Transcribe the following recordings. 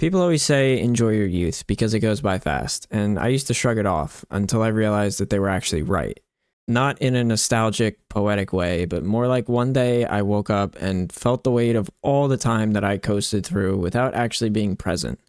People always say enjoy your youth because it goes by fast, and I used to shrug it off until I realized that they were actually right. Not in a nostalgic, poetic way, but more like one day I woke up and felt the weight of all the time that I coasted through without actually being present.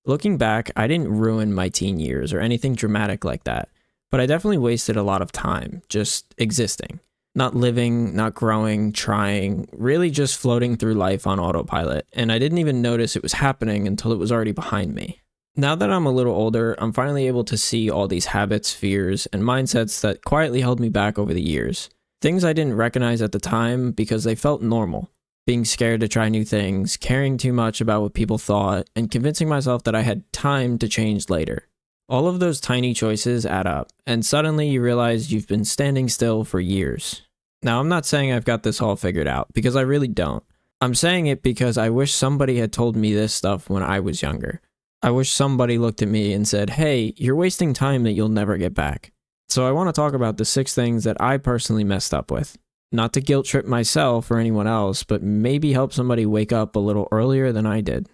Looking back, I didn't ruin my teen years or anything dramatic like that, but I definitely wasted a lot of time just existing. Not living, not growing, trying, really just floating through life on autopilot, and I didn't even notice it was happening until it was already behind me. Now that I'm a little older, I'm finally able to see all these habits, fears, and mindsets that quietly held me back over the years. Things I didn't recognize at the time because they felt normal. Being scared to try new things, caring too much about what people thought, and convincing myself that I had time to change later. All of those tiny choices add up, and suddenly you realize you've been standing still for years. Now, I'm not saying I've got this all figured out, because I really don't. I'm saying it because I wish somebody had told me this stuff when I was younger. I wish somebody looked at me and said, hey, you're wasting time that you'll never get back. So I want to talk about the 6 things that I personally messed up with. Not to guilt trip myself or anyone else, but maybe help somebody wake up a little earlier than I did.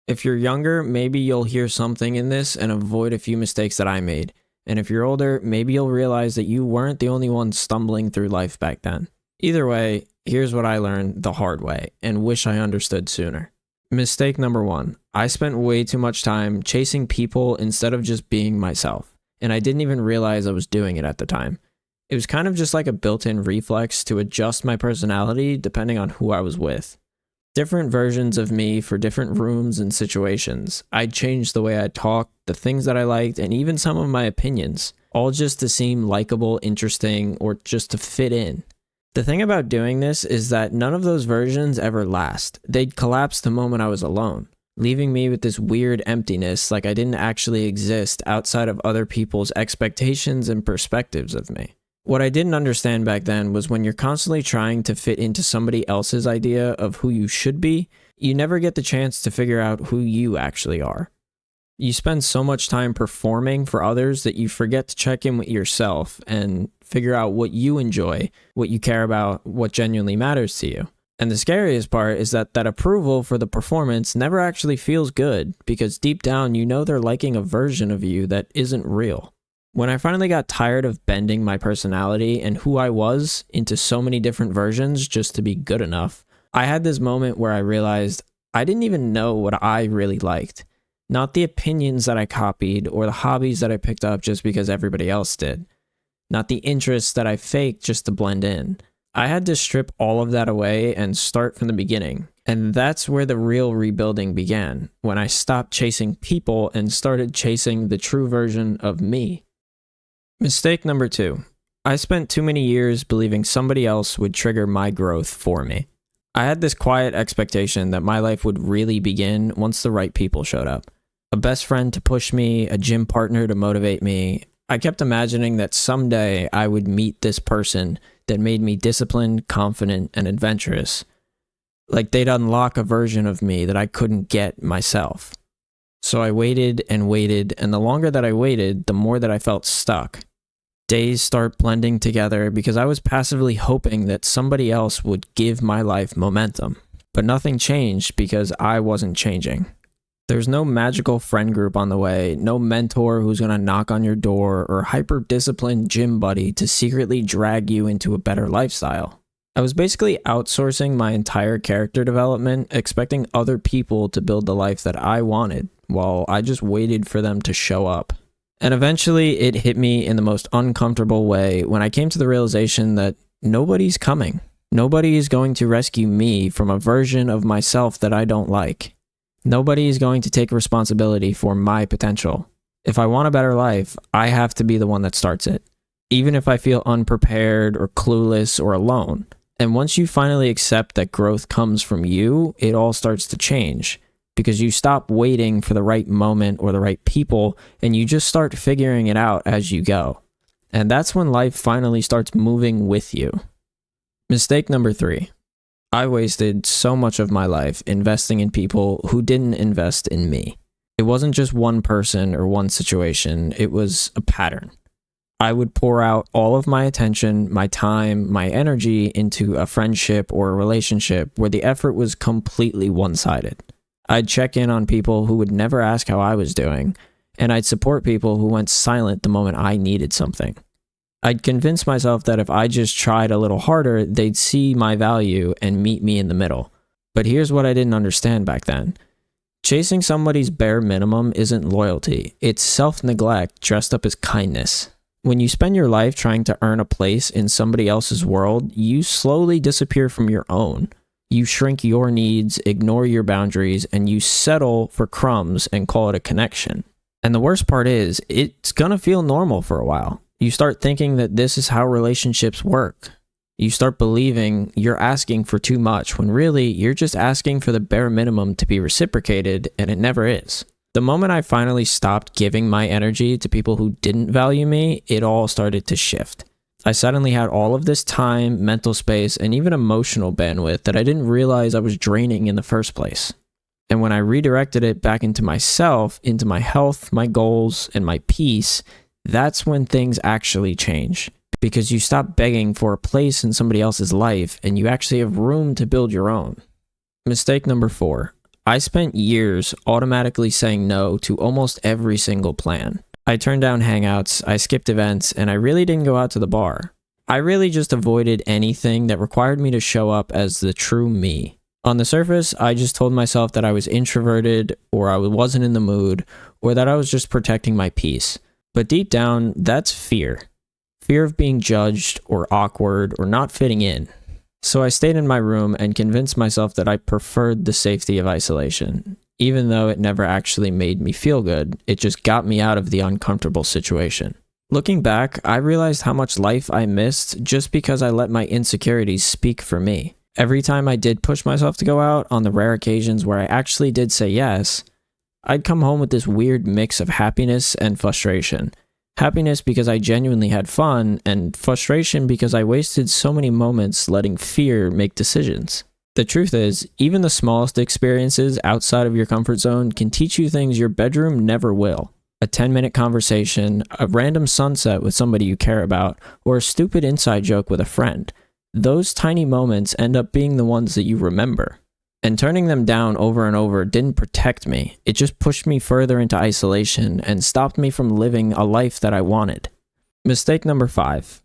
If you're younger, maybe you'll hear something in this and avoid a few mistakes that I made. And if you're older, maybe you'll realize that you weren't the only one stumbling through life back then. Either way, here's what I learned the hard way and wish I understood sooner. Mistake number 1. I spent way too much time chasing people instead of just being myself, and I didn't even realize I was doing it at the time. It was kind of just like a built-in reflex to adjust my personality depending on who I was with. Different versions of me for different rooms and situations. I'd change the way I talked, the things that I liked, and even some of my opinions, all just to seem likable, interesting, or just to fit in. The thing about doing this is that none of those versions ever last. They'd collapse the moment I was alone, leaving me with this weird emptiness like I didn't actually exist outside of other people's expectations and perspectives of me. What I didn't understand back then was when you're constantly trying to fit into somebody else's idea of who you should be, you never get the chance to figure out who you actually are. You spend so much time performing for others that you forget to check in with yourself and figure out what you enjoy, what you care about, what genuinely matters to you. And the scariest part is that approval for the performance never actually feels good because deep down you know they're liking a version of you that isn't real. When I finally got tired of bending my personality and who I was into so many different versions just to be good enough, I had this moment where I realized I didn't even know what I really liked. Not the opinions that I copied or the hobbies that I picked up just because everybody else did. Not the interests that I faked just to blend in. I had to strip all of that away and start from the beginning. And that's where the real rebuilding began, when I stopped chasing people and started chasing the true version of me. Mistake number 2. I spent too many years believing somebody else would trigger my growth for me. I had this quiet expectation that my life would really begin once the right people showed up. A best friend to push me, a gym partner to motivate me. I kept imagining that someday I would meet this person that made me disciplined, confident, and adventurous. Like they'd unlock a version of me that I couldn't get myself. So I waited, and the longer that I waited, the more that I felt stuck. Days start blending together because I was passively hoping that somebody else would give my life momentum. But nothing changed because I wasn't changing. There's no magical friend group on the way, no mentor who's going to knock on your door, or hyper-disciplined gym buddy to secretly drag you into a better lifestyle. I was basically outsourcing my entire character development, expecting other people to build the life that I wanted, while I just waited for them to show up. And eventually it hit me in the most uncomfortable way when I came to the realization that nobody's coming. Nobody is going to rescue me from a version of myself that I don't like. Nobody is going to take responsibility for my potential. If I want a better life, I have to be the one that starts it, even if I feel unprepared or clueless or alone. And once you finally accept that growth comes from you, it all starts to change. Because you stop waiting for the right moment or the right people, and you just start figuring it out as you go. And that's when life finally starts moving with you. Mistake number 3. I wasted so much of my life investing in people who didn't invest in me. It wasn't just one person or one situation, it was a pattern. I would pour out all of my attention, my time, my energy into a friendship or a relationship where the effort was completely one-sided. I'd check in on people who would never ask how I was doing, and I'd support people who went silent the moment I needed something. I'd convince myself that if I just tried a little harder, they'd see my value and meet me in the middle. But here's what I didn't understand back then. Chasing somebody's bare minimum isn't loyalty. It's self-neglect dressed up as kindness. When you spend your life trying to earn a place in somebody else's world, you slowly disappear from your own. You shrink your needs, ignore your boundaries, and you settle for crumbs and call it a connection. And the worst part is, it's gonna feel normal for a while. You start thinking that this is how relationships work. You start believing you're asking for too much when really you're just asking for the bare minimum to be reciprocated, and it never is. The moment I finally stopped giving my energy to people who didn't value me, it all started to shift. I suddenly had all of this time, mental space, and even emotional bandwidth that I didn't realize I was draining in the first place. And when I redirected it back into myself, into my health, my goals, and my peace, that's when things actually change. Because you stop begging for a place in somebody else's life and you actually have room to build your own. Mistake number 4. I spent years automatically saying no to almost every single plan. I turned down hangouts, I skipped events, and I really didn't go out to the bar. I really just avoided anything that required me to show up as the true me. On the surface, I just told myself that I was introverted, or I wasn't in the mood, or that I was just protecting my peace. But deep down, that's fear. Fear of being judged, or awkward, or not fitting in. So I stayed in my room and convinced myself that I preferred the safety of isolation. Even though it never actually made me feel good, it just got me out of the uncomfortable situation. Looking back, I realized how much life I missed just because I let my insecurities speak for me. Every time I did push myself to go out, on the rare occasions where I actually did say yes, I'd come home with this weird mix of happiness and frustration. Happiness because I genuinely had fun, and frustration because I wasted so many moments letting fear make decisions. The truth is, even the smallest experiences outside of your comfort zone can teach you things your bedroom never will. A 10-minute conversation, a random sunset with somebody you care about, or a stupid inside joke with a friend. Those tiny moments end up being the ones that you remember. And turning them down over and over didn't protect me. It just pushed me further into isolation and stopped me from living a life that I wanted. Mistake number 5.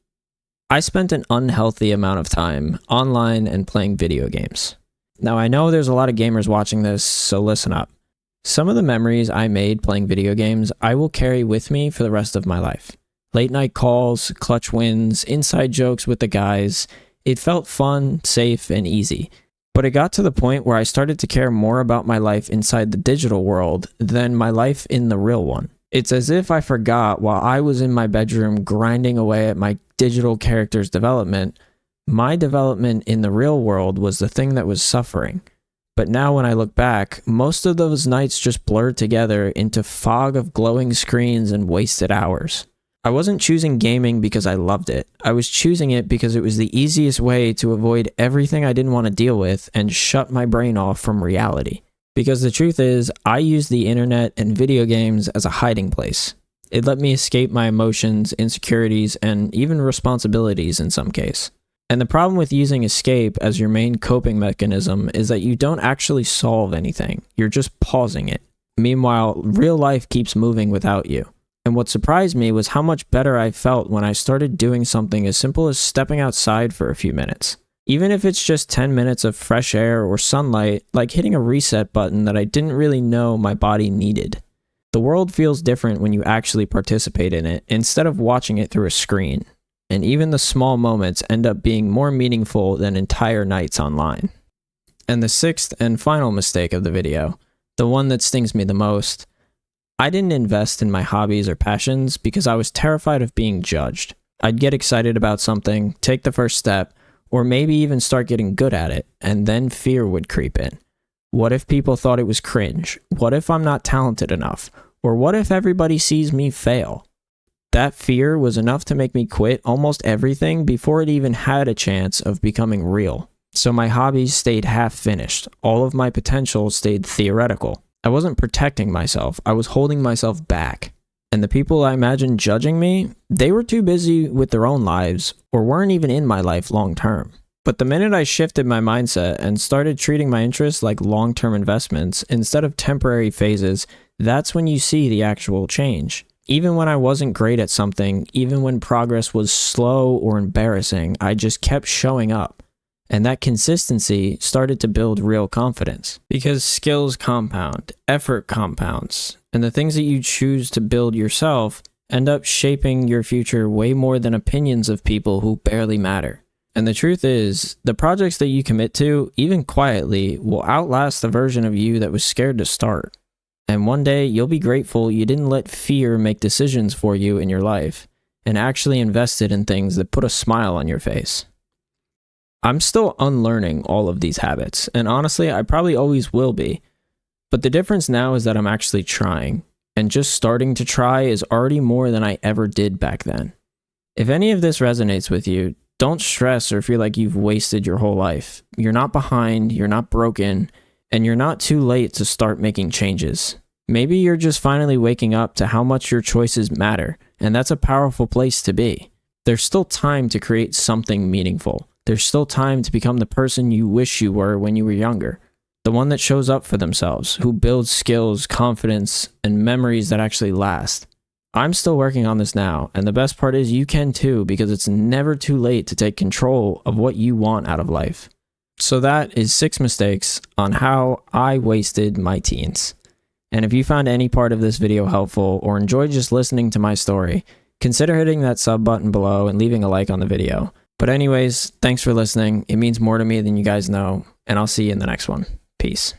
I spent an unhealthy amount of time online and playing video games. Now I know there's a lot of gamers watching this, so listen up. Some of the memories I made playing video games, I will carry with me for the rest of my life. Late night calls, clutch wins, inside jokes with the guys. It felt fun, safe, and easy. But it got to the point where I started to care more about my life inside the digital world than my life in the real one. It's as if I forgot while I was in my bedroom grinding away at my digital character's development, my development in the real world was the thing that was suffering. But now when I look back, most of those nights just blurred together into fog of glowing screens and wasted hours. I wasn't choosing gaming because I loved it. I was choosing it because it was the easiest way to avoid everything I didn't want to deal with and shut my brain off from reality. Because the truth is, I used the internet and video games as a hiding place. It let me escape my emotions, insecurities, and even responsibilities in some case. And the problem with using escape as your main coping mechanism is that you don't actually solve anything. You're just pausing it. Meanwhile, real life keeps moving without you. And what surprised me was how much better I felt when I started doing something as simple as stepping outside for a few minutes. Even if it's just 10 minutes of fresh air or sunlight, like hitting a reset button that I didn't really know my body needed. The world feels different when you actually participate in it, instead of watching it through a screen. And even the small moments end up being more meaningful than entire nights online. And the 6th and final mistake of the video, the one that stings me the most, I didn't invest in my hobbies or passions because I was terrified of being judged. I'd get excited about something, take the first step, or maybe even start getting good at it, and then fear would creep in. What if people thought it was cringe? What if I'm not talented enough? Or what if everybody sees me fail? That fear was enough to make me quit almost everything before it even had a chance of becoming real. So my hobbies stayed half finished. All of my potential stayed theoretical. I wasn't protecting myself, I was holding myself back. And the people I imagined judging me, they were too busy with their own lives, or weren't even in my life long term. But the minute I shifted my mindset and started treating my interests like long-term investments instead of temporary phases, that's when you see the actual change. Even when I wasn't great at something, even when progress was slow or embarrassing, I just kept showing up. And that consistency started to build real confidence. Because skills compound, effort compounds, and the things that you choose to build yourself end up shaping your future way more than opinions of people who barely matter. And the truth is, the projects that you commit to, even quietly, will outlast the version of you that was scared to start. And one day, you'll be grateful you didn't let fear make decisions for you in your life, and actually invested in things that put a smile on your face. I'm still unlearning all of these habits, and honestly, I probably always will be. But the difference now is that I'm actually trying, and just starting to try is already more than I ever did back then. If any of this resonates with you, don't stress or feel like you've wasted your whole life. You're not behind, you're not broken, and you're not too late to start making changes. Maybe you're just finally waking up to how much your choices matter, and that's a powerful place to be. There's still time to create something meaningful. There's still time to become the person you wish you were when you were younger. The one that shows up for themselves, who builds skills, confidence, and memories that actually last. I'm still working on this now, and the best part is you can too, because it's never too late to take control of what you want out of life. So that is 6 mistakes on how I wasted my teens. And if you found any part of this video helpful or enjoyed just listening to my story, consider hitting that sub button below and leaving a like on the video. But anyways, thanks for listening. It means more to me than you guys know, and I'll see you in the next one. Peace.